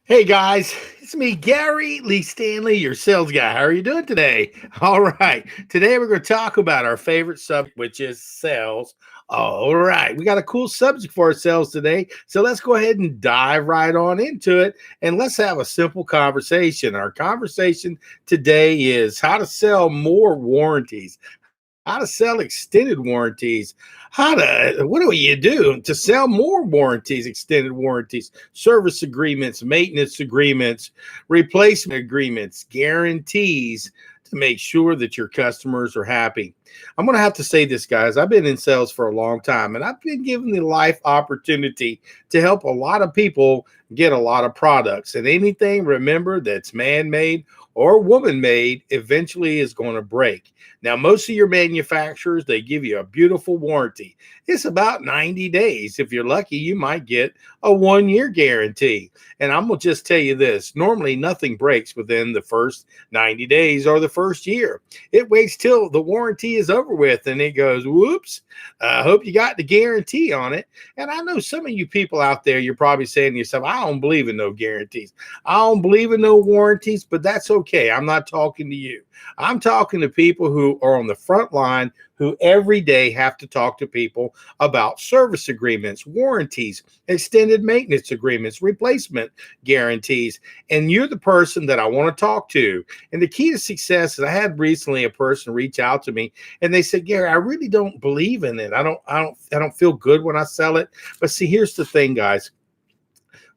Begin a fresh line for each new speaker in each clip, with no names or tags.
Hey guys, it's me, Gary Lee Stanley, your sales guy. How are you doing today? All right. Today we're going to talk about our favorite subject, which is sales. All right. We got a cool subject for ourselves today. So let's go ahead and dive right on into it and let's have a simple conversation. Our conversation today is how to sell more warranties, how to sell extended warranties, what do you do to sell more warranties, extended warranties, service agreements, maintenance agreements, replacement agreements, guarantees to make sure that your customers are happy. I'm going to have to say this, guys. I've been in sales for a long time and I've been given the life opportunity to help a lot of people get a lot of products. And anything, remember, that's man made or woman made eventually is going to break. Now, most of your manufacturers, they give you a beautiful warranty. It's about 90 days. If you're lucky, you might get a 1 year guarantee. And I'm going to just tell you this, normally nothing breaks within the first 90 days or the first year. It waits till the warranty is over with and it goes, whoops, I hope you got the guarantee on it. And I know some of you people out there, you're probably saying to yourself, I don't believe in no guarantees. I don't believe in no warranties, but that's okay. I'm not talking to you. I'm talking to people who are on the front line who every day have to talk to people about service agreements, warranties, extended maintenance agreements, replacement guarantees. And you're the person that I want to talk to. And the key to success is I had recently a person reach out to me and they said, Gary, I really don't believe in it. I don't feel good when I sell it. But see, here's the thing, guys.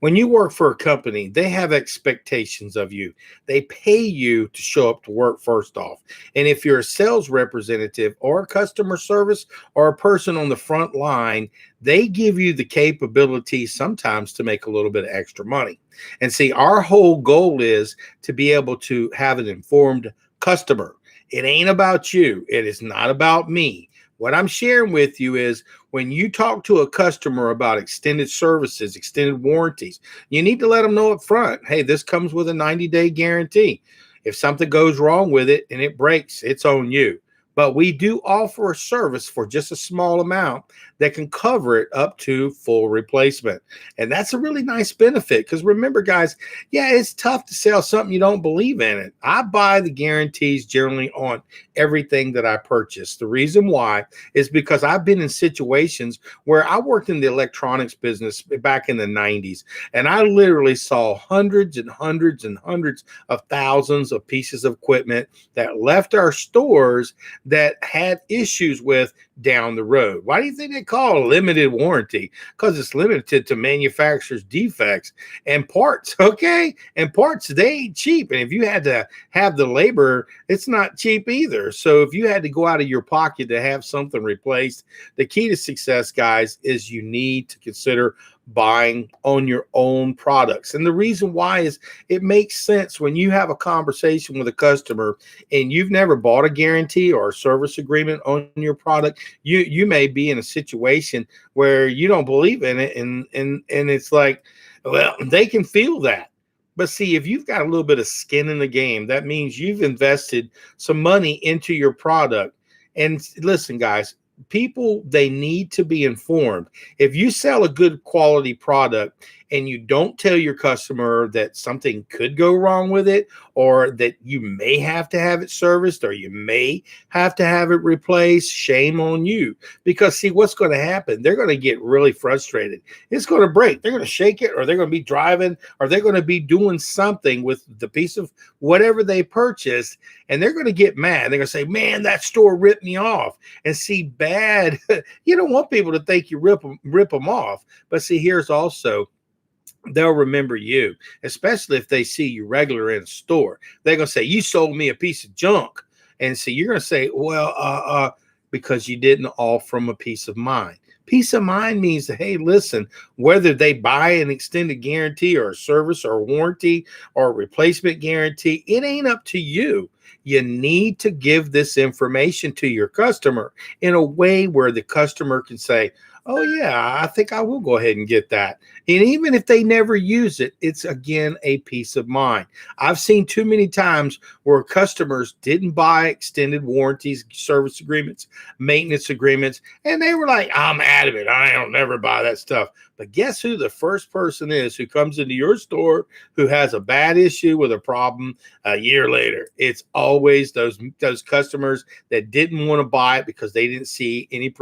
When you work for a company, they have expectations of you. They pay you to show up to work first off. And if you're a sales representative or a customer service or a person on the front line, they give you the capability sometimes to make a little bit of extra money. And see, our whole goal is to be able to have an informed customer. It ain't about you. It is not about me. What I'm sharing with you is when you talk to a customer about extended services, extended warranties, you need to let them know up front, hey, this comes with a 90-day guarantee. If something goes wrong with it and it breaks, it's on you. But we do offer a service for just a small amount that can cover it up to full replacement. And that's a really nice benefit because remember, guys, yeah, it's tough to sell something you don't believe in it. I buy the guarantees generally on everything that I purchase. The reason why is because I've been in situations where I worked in the electronics business back in the 90s, and I literally saw hundreds and hundreds and hundreds of thousands of pieces of equipment that left our stores that had issues with down the road. Why do you think they call it a limited warranty? Because it's limited to manufacturer's defects and parts. Okay. And parts, they ain't cheap. And if you had to have the labor, it's not cheap either. So if you had to go out of your pocket to have something replaced, the key to success, guys, is you need to consider buying on your own products. And the reason why is it makes sense when you have a conversation with a customer and you've never bought a guarantee or a service agreement on your product. You may be in a situation where you don't believe in it, and it's like, well, they can feel that. But see, if you've got a little bit of skin in the game, that means you've invested some money into your product. And listen, guys, people, they need to be informed. If you sell a good quality product and you don't tell your customer that something could go wrong with it, or that you may have to have it serviced, or you may have to have it replaced, shame on you. Because see, what's going to happen, they're going to get really frustrated. It's going to break. They're going to shake it, or they're going to be driving, or they're going to be doing something with the piece of whatever they purchased, and they're going to get mad. They're going to say, man, that store ripped me off. And see, bad, you don't want people to think you rip them off. But see, here's also, they'll remember you, especially if they see you regular in a store. They're going to say, you sold me a piece of junk. And so you're going to say, well, because you didn't offer them a peace of mind. Peace of mind means that, hey, listen, whether they buy an extended guarantee or a service or a warranty or a replacement guarantee, it ain't up to you. You need to give this information to your customer in a way where the customer can say, oh, yeah, I think I will go ahead and get that. And even if they never use it, it's again a peace of mind. I've seen too many times where customers didn't buy extended warranties, service agreements, maintenance agreements, and they were like, I'm adamant, I don't never buy that stuff. But guess who the first person is who comes into your store who has a bad issue with a problem a year later? It's always those customers that didn't want to buy it because they didn't see any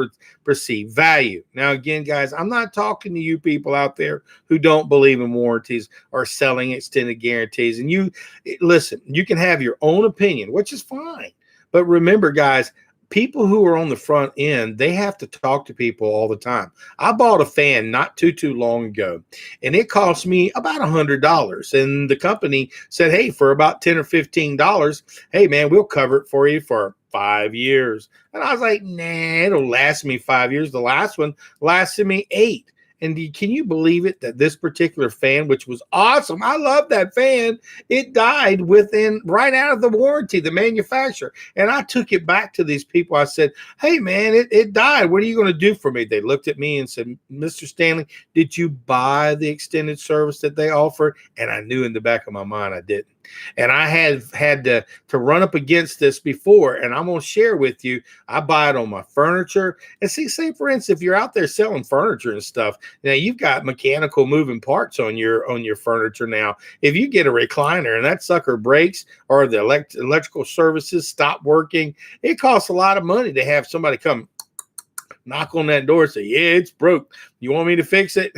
perceived value. Now, again, guys, I'm not talking to you people out there who don't believe in warranties or selling extended guarantees. And you listen, you can have your own opinion, which is fine. But remember, guys, people who are on the front end, they have to talk to people all the time. I bought a fan not too long ago, and it cost me about $100. And the company said, hey, for about $10 or $15, hey, man, we'll cover it for you for 5 years. And I was like, nah, it'll last me 5 years. The last one lasted me 8. And can you believe it that this particular fan, which was awesome, I love that fan, it died right out of the warranty, the manufacturer. And I took it back to these people. I said, hey, man, it died. What are you going to do for me? They looked at me and said, Mr. Stanley, did you buy the extended service that they offer? And I knew in the back of my mind I didn't. And I had to run up against this before, and I'm going to share with you. I buy it on my furniture. And see, say for instance, if you're out there selling furniture and stuff, now you've got mechanical moving parts on your furniture now. If you get a recliner and that sucker breaks or the electrical services stop working, it costs a lot of money to have somebody come knock on that door and say, yeah, it's broke. You want me to fix it?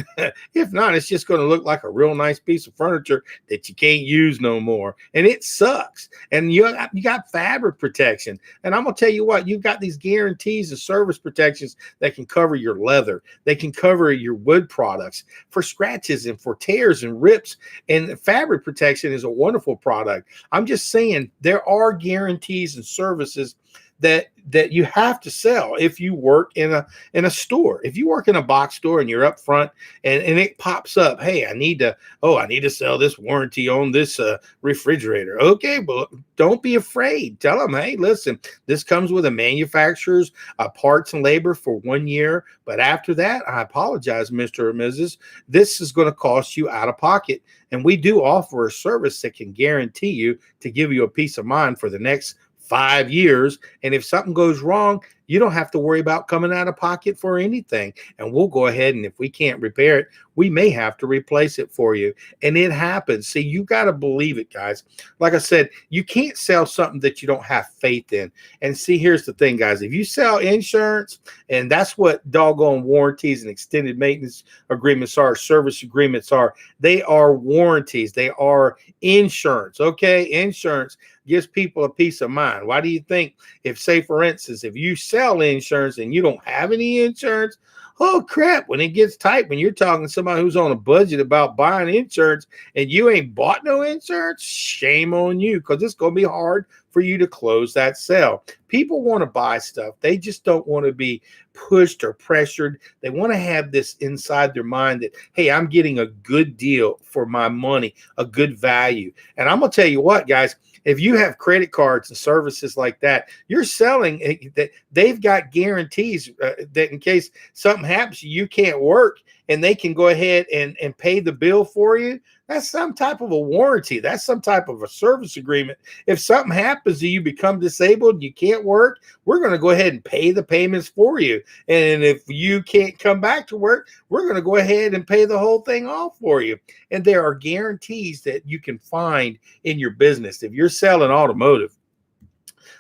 If not, it's just going to look like a real nice piece of furniture that you can't use no more. And it sucks. And you got fabric protection. And I'm going to tell you what, you've got these guarantees and service protections that can cover your leather. They can cover your wood products for scratches and for tears and rips. And fabric protection is a wonderful product. I'm just saying there are guarantees and services that you have to sell if you work in a store. If you work in a box store and you're up front and it pops up, hey, I need to sell this warranty on this refrigerator. Okay, well, don't be afraid. Tell them, hey, listen, this comes with a manufacturer's parts and labor for 1 year. But after that, I apologize, Mr. or Mrs. This is going to cost you out of pocket. And we do offer a service that can guarantee you to give you a peace of mind for the next 5 years. And if something goes wrong, you don't have to worry about coming out of pocket for anything. And we'll go ahead, and if we can't repair it, we may have to replace it for you. And it happens. See, you got to believe it, guys. Like I said, you can't sell something that you don't have faith in. And see, here's the thing, guys. If you sell insurance, and that's what doggone warranties and extended maintenance agreements are, service agreements are, they are warranties. They are insurance. Okay, insurance gives people a peace of mind. Why do you think if, say, for instance, if you sell insurance and you don't have any insurance, oh crap, when it gets tight, when you're talking to somebody who's on a budget about buying insurance and you ain't bought no insurance, shame on you, because it's going to be hard for you to close that sale. People want to buy stuff. They just don't want to be pushed or pressured. They want to have this inside their mind that, hey, I'm getting a good deal for my money, a good value. And I'm going to tell you what, guys, if you have credit cards and services like that, you're selling that they've got guarantees that in case something happens, you can't work, and they can go ahead and pay the bill for you. That's some type of a warranty. That's some type of a service agreement. If something happens to you, become disabled, you can't work, we're going to go ahead and pay the payments for you. And if you can't come back to work, we're going to go ahead and pay the whole thing off for you. And there are guarantees that you can find in your business. If you're selling automotive,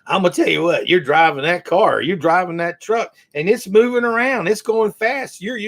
I'm going to tell you what, you're driving that car, you're driving that truck, and it's moving around. It's going fast. You're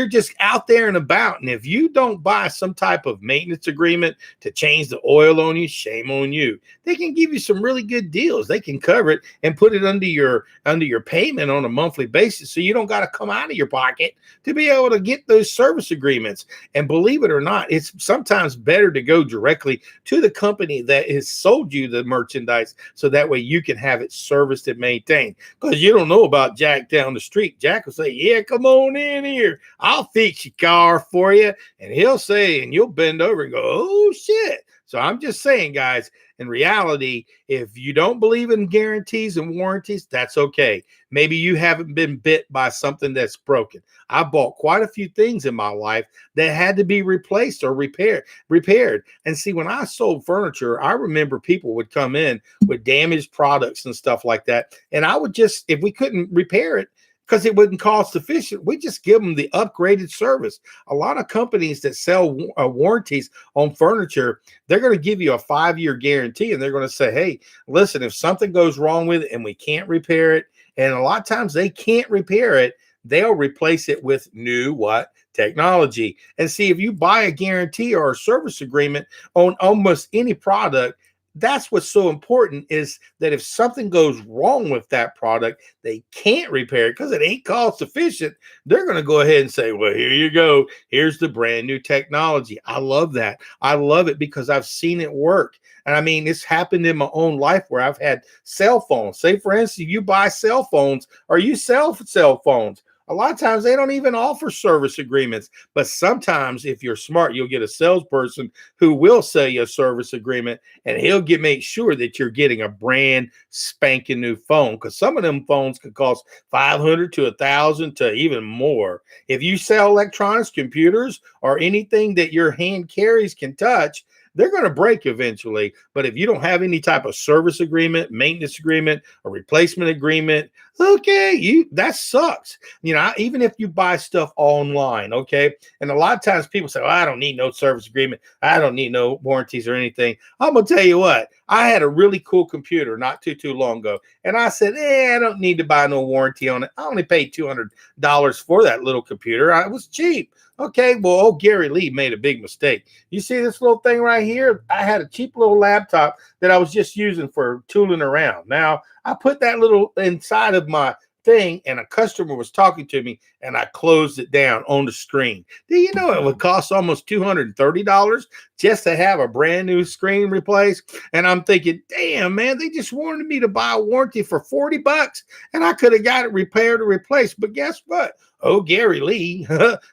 just out there and about. And if you don't buy some type of maintenance agreement to change the oil on you, shame on you. They can give you some really good deals. They can cover it and put it under your payment on a monthly basis. So you don't got to come out of your pocket to be able to get those service agreements. And believe it or not, it's sometimes better to go directly to the company that has sold you the merchandise, so that way you can have it serviced and maintained. Because you don't know about Jack down the street. Jack will say, yeah, come on in here, I'll fix your car for you. And he'll say, and you'll bend over and go, oh shit. So I'm just saying, guys, in reality, if you don't believe in guarantees and warranties, that's okay. Maybe you haven't been bit by something that's broken. I bought quite a few things in my life that had to be replaced or repaired. And see, when I sold furniture, I remember people would come in with damaged products and stuff like that. And I would just, if we couldn't repair it, because it wouldn't cost efficient. We just give them the upgraded service. A lot of companies that sell warranties on furniture, they're going to give you a 5-year guarantee, and they're going to say, hey, listen, if something goes wrong with it and we can't repair it, and a lot of times they can't repair it, they'll replace it with new what? Technology. And see, if you buy a guarantee or a service agreement on almost any product, that's what's so important, is that if something goes wrong with that product, they can't repair it because it ain't cost efficient. They're going to go ahead and say, well, here you go. Here's the brand new technology. I love that. I love it because I've seen it work. And I mean, it's happened in my own life where I've had cell phones. Say, for instance, you buy cell phones or you sell cell phones. A lot of times they don't even offer service agreements, but sometimes if you're smart, you'll get a salesperson who will sell you a service agreement, and he'll make sure that you're getting a brand spanking new phone, because some of them phones could cost 500 to 1,000 to even more. If you sell electronics, computers, or anything that your hand carries can touch, they're going to break eventually. But if you don't have any type of service agreement, maintenance agreement, or replacement agreement, okay, that sucks. Even if you buy stuff online, okay, and a lot of times people say, well, I don't need no service agreement, I don't need no warranties or anything. I'm gonna tell you what, I had a really cool computer not too long ago, and I said, I don't need to buy no warranty on it. I only paid $200 for that little computer. It was cheap. Okay, well, old Gary Lee made a big mistake. You see this little thing right here? I had a cheap little laptop that I was just using for tooling around. Now, I put that little inside of my thing, and a customer was talking to me, and I closed it down on the screen. Do you know it would cost almost $230 just to have a brand new screen replaced? And I'm thinking, damn, man, they just wanted me to buy a warranty for $40, and I could have got it repaired or replaced. But guess what? Oh, Gary Lee,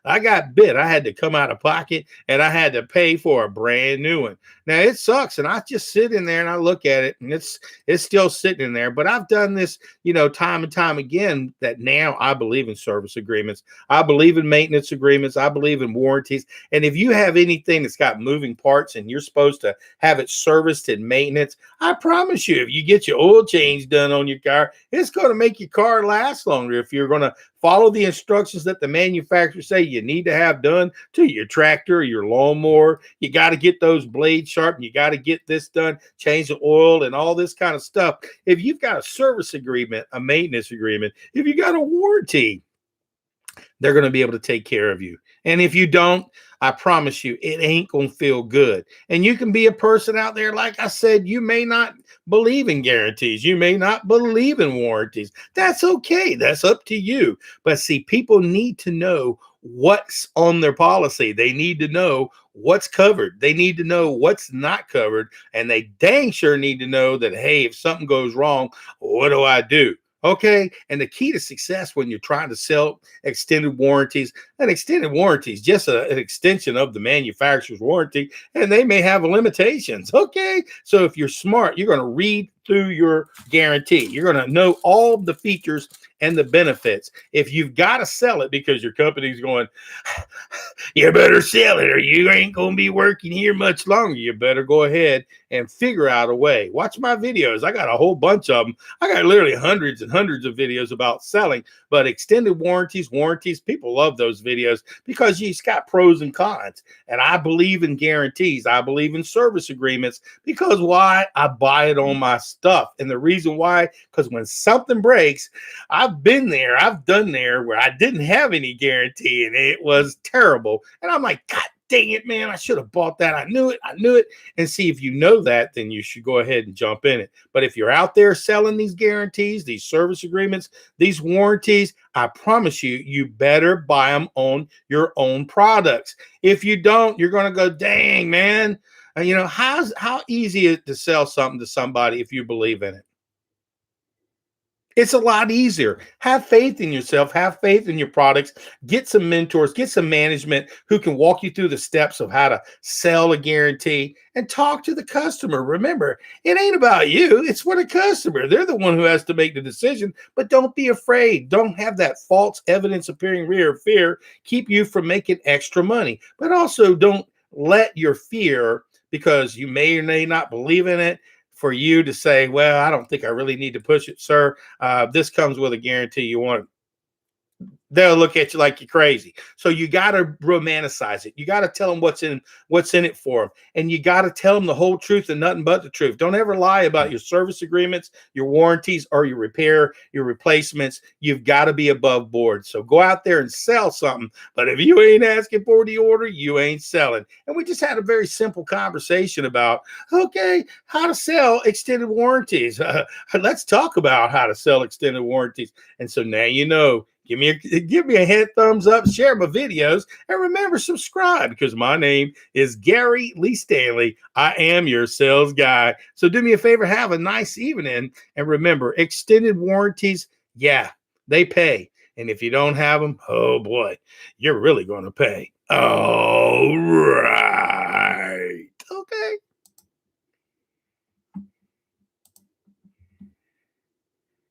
I got bit. I had to come out of pocket, and I had to pay for a brand new one. Now it sucks, and I just sit in there and I look at it, and it's still sitting in there. But I've done this, time and time again, that now I believe in service agreements. I believe in maintenance agreements. I believe in warranties. And if you have anything that's got moving parts and you're supposed to have it serviced and maintenance, I promise you, if you get your oil change done on your car, it's going to make your car last longer. If you're going to follow the instructions that the manufacturer say you need to have done to your tractor or your lawnmower, you got to get those blades sharpened. You got to get this done, change the oil and all this kind of stuff. If you've got a service agreement, a maintenance agreement, if you got a warranty, they're going to be able to take care of you. And if you don't, I promise you, it ain't going to feel good. And you can be a person out there, like I said, you may not believe in guarantees. You may not believe in warranties. That's okay. That's up to you. But see, people need to know what's on their policy. They need to know what's covered. They need to know what's not covered. And they dang sure need to know that, hey, if something goes wrong, what do I do? Okay. And the key to success when you're trying to sell extended warranties, an extended warranty is just an extension of the manufacturer's warranty, and they may have limitations. Okay. So if you're smart, you're going to read through your guarantee. You're going to know all the features and the benefits. If you've got to sell it because your company's going, you better sell it or you ain't going to be working here much longer, you better go ahead and figure out a way. Watch my videos. I got a whole bunch of them. I got literally hundreds and hundreds of videos about selling, but extended warranties, people love those videos because it's got pros and cons. And I believe in guarantees. I believe in service agreements because why? I buy it on my stuff. And the reason why, because when something breaks, I've been there, I've done there where I didn't have any guarantee and it was terrible. And I'm like, God dang it, man, I should have bought that. I knew it. And see, if you know that, then you should go ahead and jump in it. But if you're out there selling these guarantees, these service agreements, these warranties, I promise you, you better buy them on your own products. If you don't, you're going to go, dang, man. How easy is it to sell something to somebody if you believe in it? It's a lot easier. Have faith in yourself. Have faith in your products. Get some mentors, get some management who can walk you through the steps of how to sell a guarantee and talk to the customer. Remember, it ain't about you. It's for the customer. They're the one who has to make the decision, but don't be afraid. Don't have that false evidence appearing rear fear keep you from making extra money, but also don't let your fear, because you may or may not believe in it, for you to say, well, I don't think I really need to push it, sir. This comes with a guarantee. You want they'll look at you like you're crazy. So you got to romanticize it. You got to tell them what's in it for them, and you got to tell them the whole truth and nothing but the truth. Don't ever lie about your service agreements, your warranties, or your repair, your replacements. You've got to be above board. So go out there and sell something. But if you ain't asking for the order, you ain't selling. And we just had a very simple conversation about, okay, how to sell extended warranties. Let's talk about how to sell extended warranties. And so now you know. Give me a head thumbs up, share my videos, and remember, subscribe, because my name is Gary Lee Stanley. I am your sales guy. So do me a favor, have a nice evening, and remember, extended warranties, yeah, they pay. And if you don't have them, oh boy, you're really going to pay. All right. Okay.